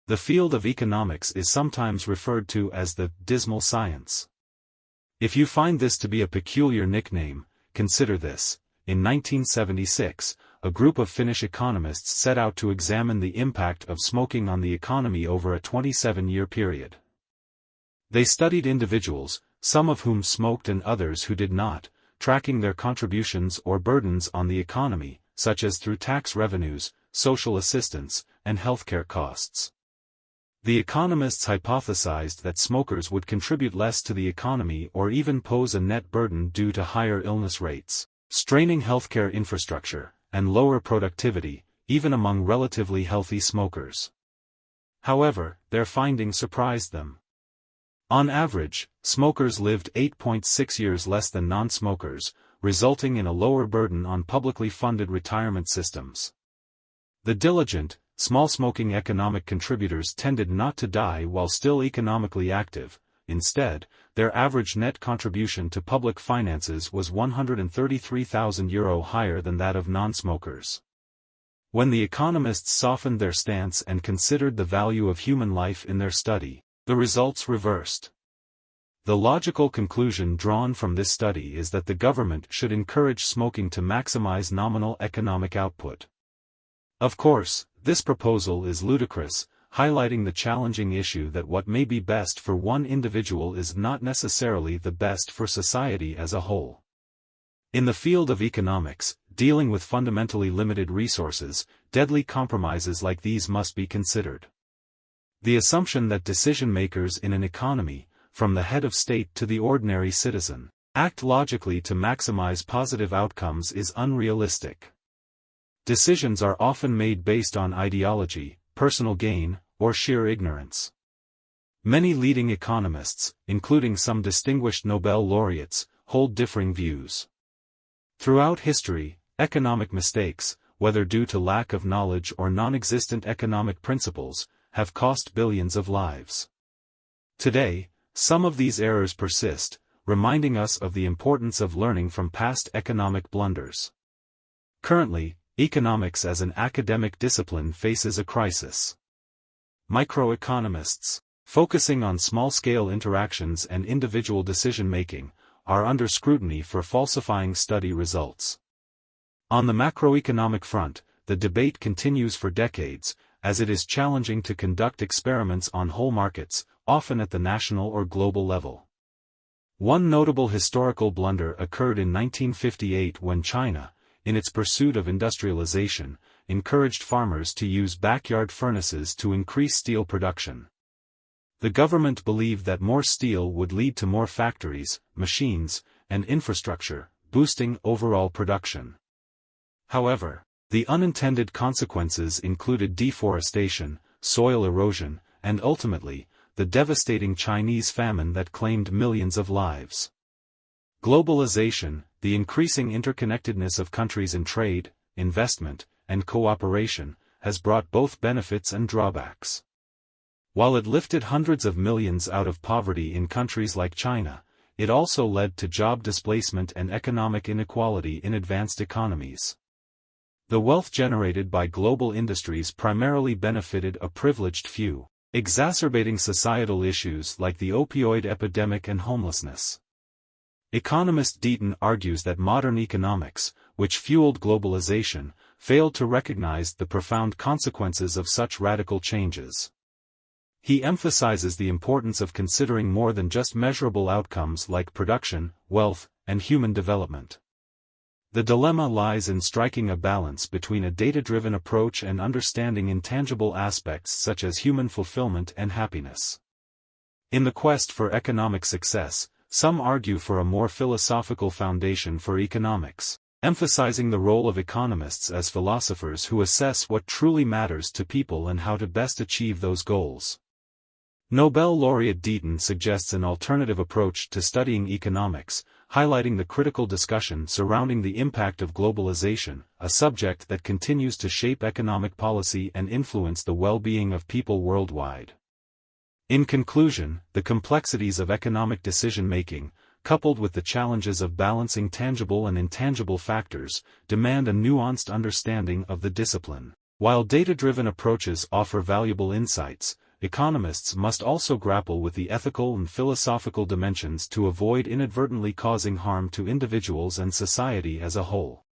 The field of economics is sometimes referred to as the dismal science. If you find this to be a peculiar nickname, consider this. In 1976, a group of Finnish economists set out to examine the impact of smoking on the economy over a 27-year period. They studied individuals, some of whom smoked and others who did not, tracking their contributions or burdens on the economy, such as through tax revenues, social assistance, and healthcare costs. The economists hypothesized that smokers would contribute less to the economy or even pose a net burden due to higher illness rates, straining healthcare infrastructure, and lower productivity, even among relatively healthy smokers. However, their findings surprised them. On average, smokers lived 8.6 years less than non-smokers, resulting in a lower burden on publicly funded retirement systems. The diligent, small-smoking economic contributors tended not to die while still economically active. Instead, their average net contribution to public finances was €133,000 higher than that of non-smokers. When the economists softened their stance and considered the value of human life in their study, the results reversed. The logical conclusion drawn from this study is that the government should encourage smoking to maximize nominal economic output. Of course, this proposal is ludicrous, highlighting the challenging issue that what may be best for one individual is not necessarily the best for society as a whole. In the field of economics, dealing with fundamentally limited resources, deadly compromises like these must be considered. The assumption that decision-makers in an economy, from the head of state to the ordinary citizen, act logically to maximize positive outcomes is unrealistic. Decisions are often made based on ideology, personal gain, or sheer ignorance. Many leading economists, including some distinguished Nobel laureates, hold differing views. Throughout history, economic mistakes, whether due to lack of knowledge or non-existent economic principles, have cost billions of lives. Today, some of these errors persist, reminding us of the importance of learning from past economic blunders. Currently, economics as an academic discipline faces a crisis. Microeconomists, focusing on small-scale interactions and individual decision-making, are under scrutiny for falsifying study results. On the macroeconomic front, the debate continues for decades, as it is challenging to conduct experiments on whole markets, often at the national or global level. One notable historical blunder occurred in 1958 when China, in its pursuit of industrialization, encouraged farmers to use backyard furnaces to increase steel production. The government believed that more steel would lead to more factories, machines, and infrastructure, boosting overall production. However, the unintended consequences included deforestation, soil erosion, and ultimately, the devastating Chinese famine that claimed millions of lives. Globalization, the increasing interconnectedness of countries in trade, investment, and cooperation, has brought both benefits and drawbacks. While it lifted hundreds of millions out of poverty in countries like China, it also led to job displacement and economic inequality in advanced economies. The wealth generated by global industries primarily benefited a privileged few, exacerbating societal issues like the opioid epidemic and homelessness. Economist Deaton argues that modern economics, which fueled globalization, failed to recognize the profound consequences of such radical changes. He emphasizes the importance of considering more than just measurable outcomes like production, wealth, and human development. The dilemma lies in striking a balance between a data-driven approach and understanding intangible aspects such as human fulfillment and happiness. In the quest for economic success, some argue for a more philosophical foundation for economics, emphasizing the role of economists as philosophers who assess what truly matters to people and how to best achieve those goals. Nobel laureate Deaton suggests an alternative approach to studying economics, highlighting the critical discussion surrounding the impact of globalization, a subject that continues to shape economic policy and influence the well-being of people worldwide. In conclusion, the complexities of economic decision-making, coupled with the challenges of balancing tangible and intangible factors, demand a nuanced understanding of the discipline. While data-driven approaches offer valuable insights, economists must also grapple with the ethical and philosophical dimensions to avoid inadvertently causing harm to individuals and society as a whole.